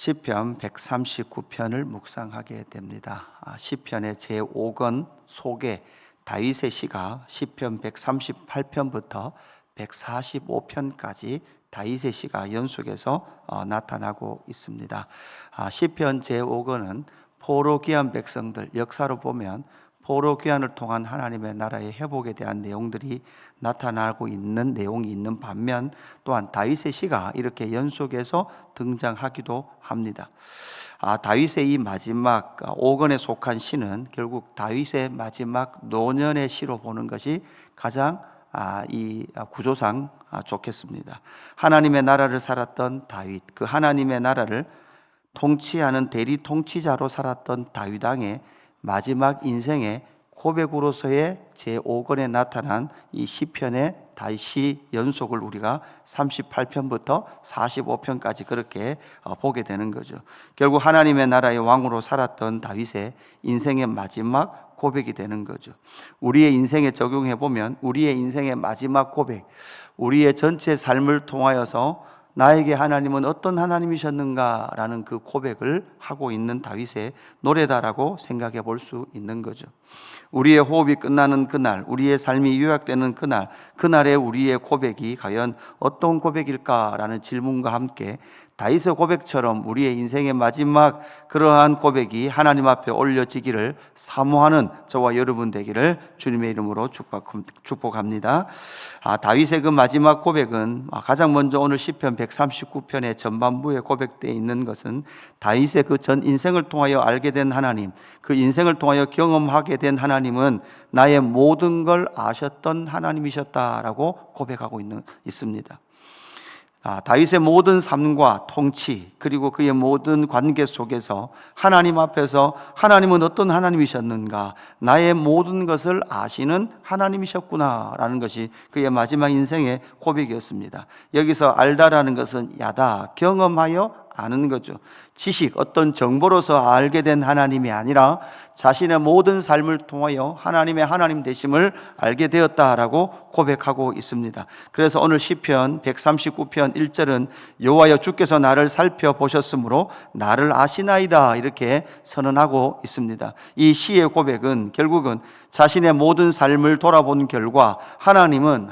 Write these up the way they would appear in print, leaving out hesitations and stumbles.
시편 139편을 묵상하게 됩니다. 시편의 제5권 속에 다윗의 시가 시편 138편부터 145편까지 다윗의 시가 연속해서 나타나고 있습니다. 시편 제5권은 포로 귀한 백성들, 역사로 보면 포로 귀환을 통한 하나님의 나라의 회복에 대한 내용들이 나타나고 있는 내용이 있는 반면 또한 다윗의 시가 이렇게 연속해서 등장하기도 합니다. 다윗의 이 마지막 5권에 속한 시는 결국 다윗의 마지막 노년의 시로 보는 것이 가장 이 구조상 좋겠습니다. 하나님의 나라를 살았던 다윗, 그 하나님의 나라를 통치하는 대리 통치자로 살았던 다윗 왕의 마지막 인생의 고백으로서의 제5권에 나타난 이 시편의 다시 연속을 우리가 38편부터 45편까지 그렇게 보게 되는 거죠. 결국 하나님의 나라의 왕으로 살았던 다윗의 인생의 마지막 고백이 되는 거죠. 우리의 인생에 적용해 보면 우리의 인생의 마지막 고백, 우리의 전체 삶을 통하여서 나에게 하나님은 어떤 하나님이셨는가라는 그 고백을 하고 있는 다윗의 노래다라고 생각해 볼 수 있는 거죠. 우리의 호흡이 끝나는 그날, 우리의 삶이 요약되는 그날, 그날의 우리의 고백이 과연 어떤 고백일까라는 질문과 함께 다윗의 고백처럼 우리의 인생의 마지막 그러한 고백이 하나님 앞에 올려지기를 사모하는 저와 여러분 되기를 주님의 이름으로 축복합니다. 다윗의 그 마지막 고백은 가장 먼저 오늘 시편 139편의 전반부에 고백되어 있는 것은 다윗의 그 전 인생을 통하여 알게 된 하나님, 그 인생을 통하여 경험하게 된 하나님은 나의 모든 걸 아셨던 하나님이셨다라고 고백하고 있습니다. 다윗의 모든 삶과 통치 그리고 그의 모든 관계 속에서 하나님 앞에서 하나님은 어떤 하나님이셨는가, 나의 모든 것을 아시는 하나님이셨구나라는 것이 그의 마지막 인생의 고백이었습니다. 여기서 알다라는 것은 야다, 경험하여 아는 거죠. 지식, 어떤 정보로서 알게 된 하나님이 아니라 자신의 모든 삶을 통하여 하나님의 하나님 되심을 알게 되었다라고 고백하고 있습니다. 그래서 오늘 시편 139편 1절은 여호와여 주께서 나를 살펴보셨으므로 나를 아시나이다 이렇게 선언하고 있습니다. 이 시의 고백은 결국은 자신의 모든 삶을 돌아본 결과 하나님은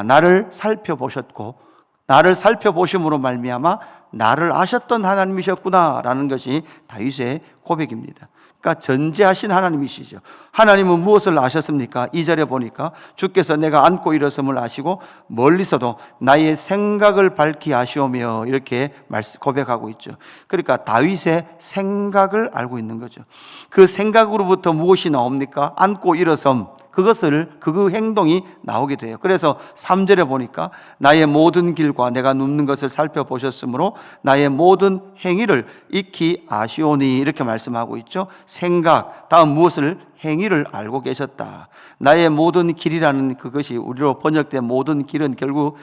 나를 살펴보셨고 나를 살펴보심으로 말미암아 나를 아셨던 하나님이셨구나라는 것이 다윗의 고백입니다. 그러니까 전지하신 하나님이시죠. 하나님은 무엇을 아셨습니까? 2절에 보니까 주께서 내가 앉고 일어섬을 아시고 멀리서도 나의 생각을 밝히 아시오며 이렇게 고백하고 있죠. 그러니까 다윗의 생각을 알고 있는 거죠. 그 생각으로부터 무엇이 나옵니까? 앉고 일어섬, 그 행동이 나오게 돼요. 그래서 3절에 보니까 나의 모든 길과 내가 눕는 것을 살펴보셨으므로 나의 모든 행위를 익히 아시오니 이렇게 말씀하고 있죠. 생각, 다음 무엇을? 행위를 알고 계셨다. 나의 모든 길이라는 그것이 우리로 번역된 모든 길은 결국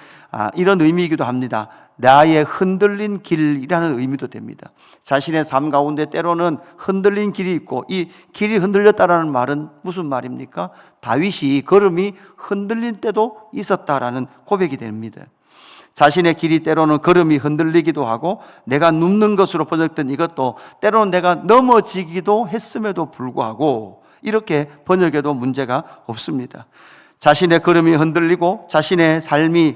이런 의미이기도 합니다. 나의 흔들린 길이라는 의미도 됩니다. 자신의 삶 가운데 때로는 흔들린 길이 있고 이 길이 흔들렸다라는 말은 무슨 말입니까? 다윗이 걸음이 흔들린 때도 있었다라는 고백이 됩니다. 자신의 길이 때로는 걸음이 흔들리기도 하고 내가 눕는 것으로 번역된 이것도 때로는 내가 넘어지기도 했음에도 불구하고 이렇게 번역해도 문제가 없습니다. 자신의 걸음이 흔들리고 자신의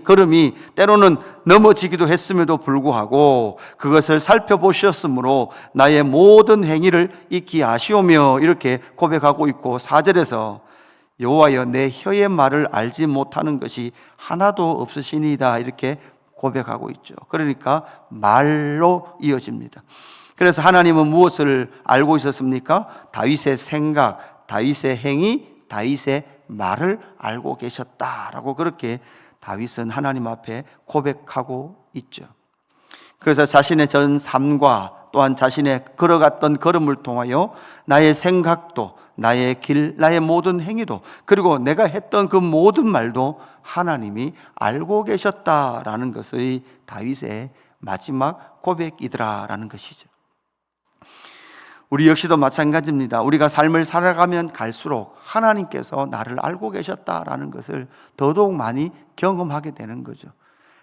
걸음이 때로는 넘어지기도 했음에도 불구하고 그것을 살펴보셨으므로 나의 모든 행위를 익히 아시오며 이렇게 고백하고 있고 4절에서 여호와여 내 혀의 말을 알지 못하는 것이 하나도 없으시니이다 이렇게 고백하고 있죠. 그러니까 말로 이어집니다. 그래서 하나님은 무엇을 알고 있었습니까? 다윗의 생각, 다윗의 행위, 다윗의 말을 알고 계셨다라고 그렇게 다윗은 하나님 앞에 고백하고 있죠. 그래서 자신의 전 삶과 또한 자신의 걸어갔던 걸음을 통하여 나의 생각도 나의 길, 나의 모든 행위도 그리고 내가 했던 그 모든 말도 하나님이 알고 계셨다라는 것의 다윗의 마지막 고백이더라라는 것이죠. 우리 역시도 마찬가지입니다. 우리가 삶을 살아가면 갈수록 하나님께서 나를 알고 계셨다라는 것을 더더욱 많이 경험하게 되는 거죠.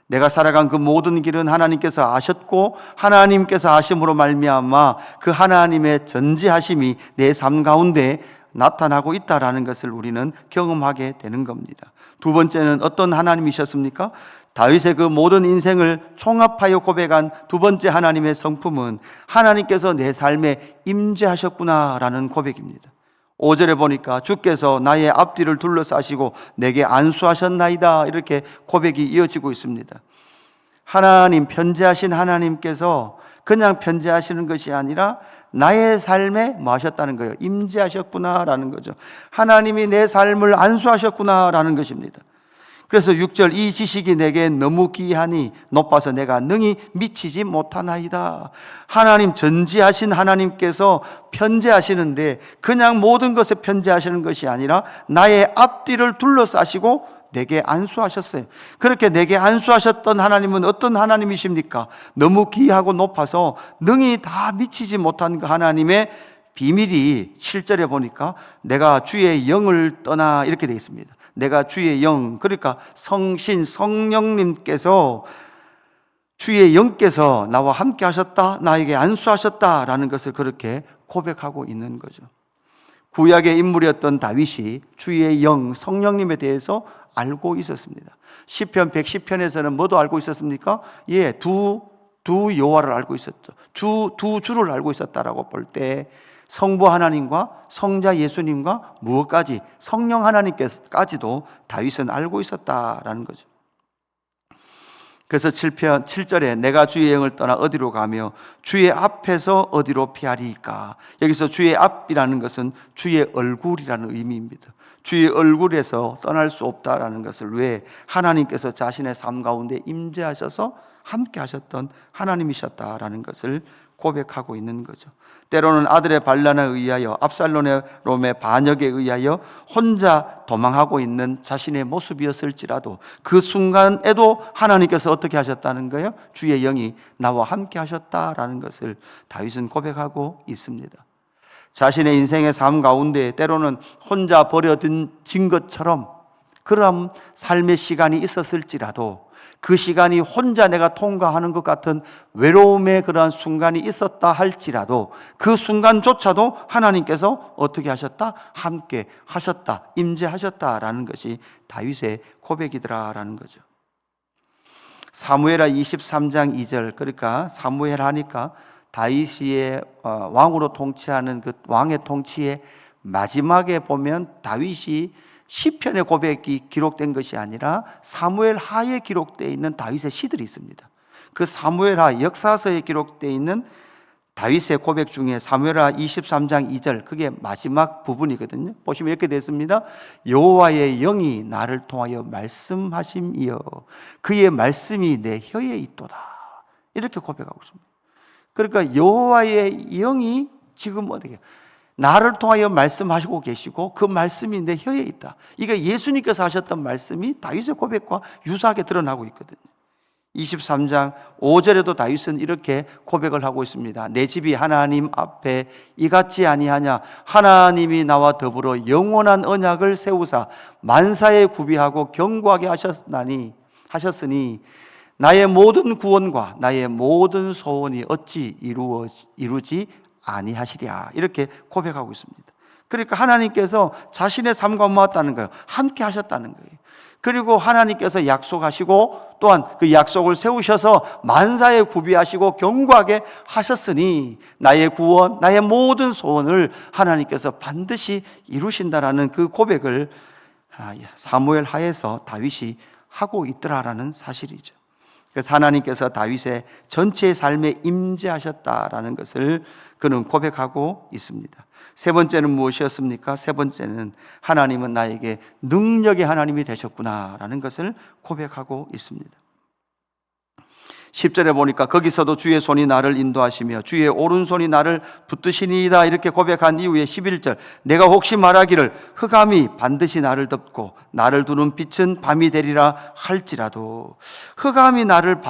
내가 살아간 그 모든 길은 하나님께서 아셨고 하나님께서 아심으로 말미암아 그 하나님의 전지하심이 내 삶 가운데 나타나고 있다라는 것을 우리는 경험하게 되는 겁니다. 두 번째는 어떤 하나님이셨습니까? 다윗의 그 모든 인생을 총합하여 고백한 두 번째 하나님의 성품은 하나님께서 내 삶에 임재하셨구나라는 고백입니다. 5절에 보니까 주께서 나의 앞뒤를 둘러싸시고 내게 안수하셨나이다, 이렇게 고백이 이어지고 있습니다. 하나님, 편재하신 하나님께서 그냥 편재하시는 것이 아니라 나의 삶에 뭐 하셨다는 거예요? 임재하셨구나라는 거죠. 하나님이 내 삶을 안수하셨구나라는 것입니다. 그래서 6절, 이 지식이 내게 너무 귀하니 높아서 내가 능히 미치지 못하나이다. 하나님, 전지하신 하나님께서 편재하시는데 그냥 모든 것에 편재하시는 것이 아니라 나의 앞뒤를 둘러싸시고 내게 안수하셨어요. 그렇게 내게 안수하셨던 하나님은 어떤 하나님이십니까? 너무 귀하고 높아서 능히 다 미치지 못한 그 하나님의 비밀이 7절에 보니까 내가 주의 영을 떠나, 이렇게 되어 있습니다. 내가 주의 영, 그러니까 성령님께서, 주의 영께서 나와 함께 하셨다, 나에게 안수하셨다라는 것을 그렇게 고백하고 있는 거죠. 구약의 인물이었던 다윗이 주의 영, 성령님에 대해서 알고 있었습니다. 시편 110편에서는 뭐도 알고 있었습니까? 예, 두 여호와를 알고 있었죠. 두 주를 알고 있었다라고 볼 때 성부 하나님과 성자 예수님과 무엇까지, 성령 하나님께까지도 다윗은 알고 있었다라는 거죠. 그래서 7절에 내가 주의 영을 떠나 어디로 가며 주의 앞에서 어디로 피하리까? 여기서 주의 앞이라는 것은 주의 얼굴이라는 의미입니다. 주의 얼굴에서 떠날 수 없다라는 것을, 왜? 하나님께서 자신의 삶 가운데 임재하셔서 함께 하셨던 하나님이셨다라는 것을 고백하고 있는 거죠. 때로는 아들의 반란에 의하여, 압살롬의 반역에 의하여 혼자 도망하고 있는 자신의 모습이었을지라도 그 순간에도 하나님께서 어떻게 하셨다는 거예요? 주의 영이 나와 함께 하셨다라는 것을 다윗은 고백하고 있습니다. 자신의 인생의 삶 가운데 때로는 혼자 버려진 것처럼 그런 삶의 시간이 있었을지라도 그 시간이 혼자 내가 통과하는 것 같은 외로움의 그러한 순간이 있었다 할지라도 그 순간조차도 하나님께서 어떻게 하셨다? 함께 하셨다, 임재하셨다라는 것이 다윗의 고백이더라라는 거죠. 사무엘하 23장 2절, 그러니까 사무엘 하니까 다윗의 왕으로 통치하는 그 왕의 통치의 마지막에 보면 다윗이 시편의 고백이 기록된 것이 아니라 사무엘 하에 기록되어 있는 다윗의 시들이 있습니다. 그 사무엘 하 역사서에 기록되어 있는 다윗의 고백 중에 사무엘하 23장 2절, 그게 마지막 부분이거든요. 보시면 이렇게 되어 있습니다. 여호와의 영이 나를 통하여 말씀하심이여 그의 말씀이 내 혀에 있도다, 이렇게 고백하고 있습니다. 그러니까 여호와의 영이 지금 어떻게 나를 통하여 말씀하시고 계시고 그 말씀이 내 혀에 있다. 이게 예수님께서 하셨던 말씀이 다윗의 고백과 유사하게 드러나고 있거든요. 23장 5절에도 다윗은 이렇게 고백을 하고 있습니다. 내 집이 하나님 앞에 이같지 아니하냐? 하나님이 나와 더불어 영원한 언약을 세우사 만사에 구비하고 견고하게 하셨으니 나의 모든 구원과 나의 모든 소원이 어찌 이루지 아니하시랴, 이렇게 고백하고 있습니다. 그러니까 하나님께서 자신의 삶과 모았다는 거예요. 함께 하셨다는 거예요. 그리고 하나님께서 약속하시고 또한 그 약속을 세우셔서 만사에 구비하시고 견고하게 하셨으니 나의 구원, 나의 모든 소원을 하나님께서 반드시 이루신다라는 그 고백을 사무엘 하에서 다윗이 하고 있더라라는 사실이죠. 그래서 하나님께서 다윗의 전체 삶에 임재하셨다라는 것을 그는 고백하고 있습니다. 세 번째는 무엇이었습니까? 세 번째는 하나님은 나에게 능력의 하나님이 되셨구나라는 것을 고백하고 있습니다. 10절에 보니까 거기서도 주의 손이 나를 인도하시며 주의 오른손이 나를 붙드시니이다, 이렇게 고백한 이후에 11절, 내가 혹시 말하기를 흑암이 반드시 나를 덮고 나를 두는 빛은 밤이 되리라 할지라도, 흑암이 나를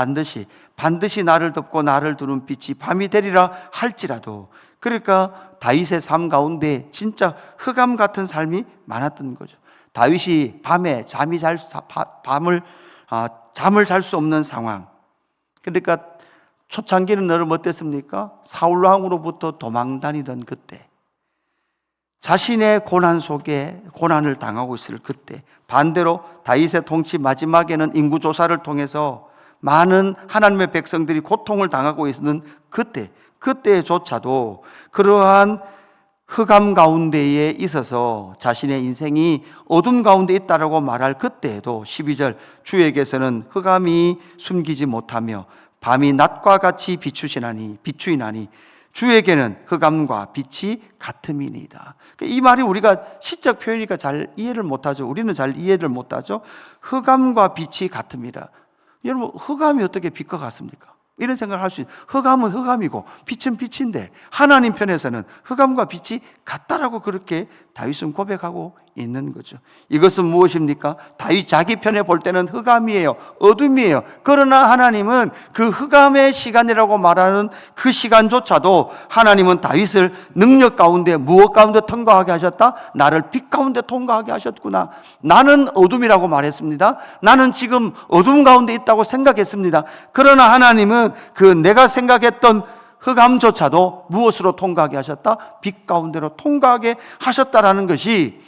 반드시 나를 덮고 나를 두는 빛이 밤이 되리라 할지라도, 그러니까 다윗의 삶 가운데 진짜 흑암 같은 삶이 많았던 거죠. 다윗이 밤에 밤을 잠을 잘 수 없는 상황. 그러니까 초창기는 너를 어땠습니까? 사울 왕으로부터 도망 다니던 그때, 자신의 고난 속에 고난을 당하고 있을 그때, 반대로 다윗의 통치 마지막에는 인구조사를 통해서 많은 하나님의 백성들이 고통을 당하고 있는 그때조차도 그러한 흑암 가운데에 있어서 자신의 인생이 어둠 가운데 있다라고 말할 그때에도 12절, 주에게서는 흑암이 숨기지 못하며 밤이 낮과 같이 비추이나니 주에게는 흑암과 빛이 같음이니이다. 이 말이 우리가 시적 표현이니까 잘 이해를 못하죠. 우리는 잘 이해를 못하죠. 흑암과 빛이 같음이라. 여러분, 흑암이 어떻게 빛과 같습니까? 이런 생각을 할 수 있어요. 흑암은 흑암이고 빛은 빛인데 하나님 편에서는 흑암과 빛이 같다라고 그렇게 다윗은 고백하고 있는 거죠. 이것은 무엇입니까? 다윗 자기 편에 볼 때는 흑암이에요, 어둠이에요. 그러나 하나님은 그 흑암의 시간이라고 말하는 그 시간조차도 하나님은 다윗을 능력 가운데, 무엇 가운데 통과하게 하셨다? 나를 빛 가운데 통과하게 하셨구나. 나는 어둠이라고 말했습니다. 나는 지금 어둠 가운데 있다고 생각했습니다. 그러나 하나님은 그 내가 생각했던 흑암조차도 무엇으로 통과하게 하셨다? 빛 가운데로 통과하게 하셨다라는 것이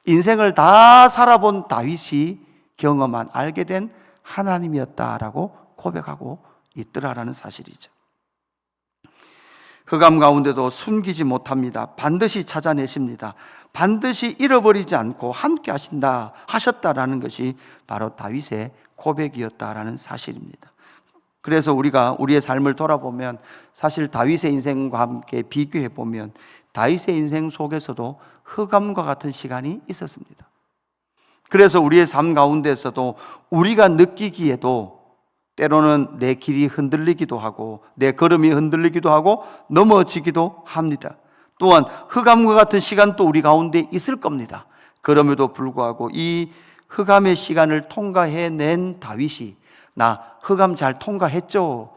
인생을 다 살아본 다윗이 경험한, 알게 된 하나님이었다라고 고백하고 있더라라는 사실이죠. 흑암 가운데도 숨기지 못합니다. 반드시 찾아내십니다. 반드시 잃어버리지 않고 함께 하셨다라는 것이 바로 다윗의 고백이었다라는 사실입니다. 그래서 우리가 우리의 삶을 돌아보면 사실 다윗의 인생과 함께 비교해 보면 다윗의 인생 속에서도 흑암과 같은 시간이 있었습니다. 그래서 우리의 삶 가운데서도 우리가 느끼기에도 때로는 내 길이 흔들리기도 하고 내 걸음이 흔들리기도 하고 넘어지기도 합니다. 또한 흑암과 같은 시간도 우리 가운데 있을 겁니다. 그럼에도 불구하고 이 흑암의 시간을 통과해낸 다윗이 나 흑암 잘 통과했죠가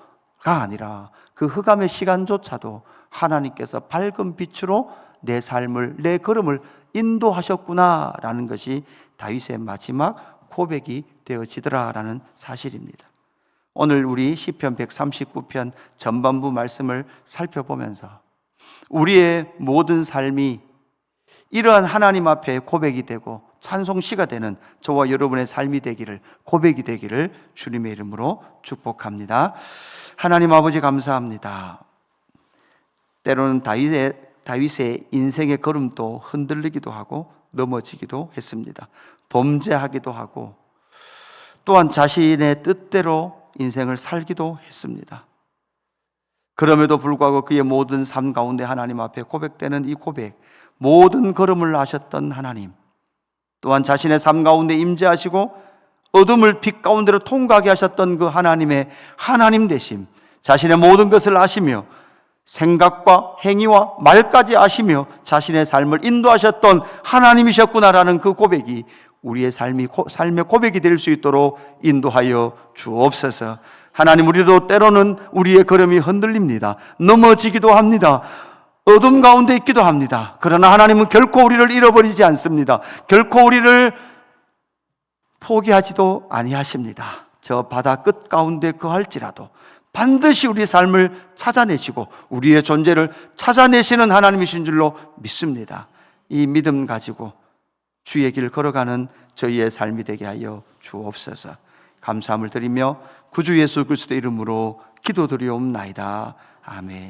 아니라 그 흑암의 시간조차도 하나님께서 밝은 빛으로 내 삶을, 내 걸음을 인도하셨구나라는 것이 다윗의 마지막 고백이 되어지더라라는 사실입니다. 오늘 우리 시편 139편 전반부 말씀을 살펴보면서 우리의 모든 삶이 이러한 하나님 앞에 고백이 되고 찬송시가 되는 저와 여러분의 삶이 되기를, 고백이 되기를 주님의 이름으로 축복합니다. 하나님 아버지 감사합니다. 때로는 다윗의 인생의 걸음도 흔들리기도 하고 넘어지기도 했습니다. 범죄하기도 하고 또한 자신의 뜻대로 인생을 살기도 했습니다. 그럼에도 불구하고 그의 모든 삶 가운데 하나님 앞에 고백되는 이 고백, 모든 걸음을 아셨던 하나님, 또한 자신의 삶 가운데 임재하시고 어둠을 빛 가운데로 통과하게 하셨던 그 하나님의 하나님 되심, 자신의 모든 것을 아시며 생각과 행위와 말까지 아시며 자신의 삶을 인도하셨던 하나님이셨구나라는 그 고백이 우리의 삶의 고백이 될 수 있도록 인도하여 주옵소서. 하나님, 우리도 때로는 우리의 걸음이 흔들립니다. 넘어지기도 합니다. 어둠 가운데 있기도 합니다. 그러나 하나님은 결코 우리를 잃어버리지 않습니다. 결코 우리를 포기하지도 아니하십니다. 저 바다 끝 가운데 거할지라도 반드시 우리의 삶을 찾아내시고 우리의 존재를 찾아내시는 하나님이신 줄로 믿습니다. 이 믿음 가지고 주의 길 걸어가는 저희의 삶이 되게 하여 주옵소서. 감사함을 드리며 구주 예수 그리스도의 이름으로 기도드리옵나이다. 아멘.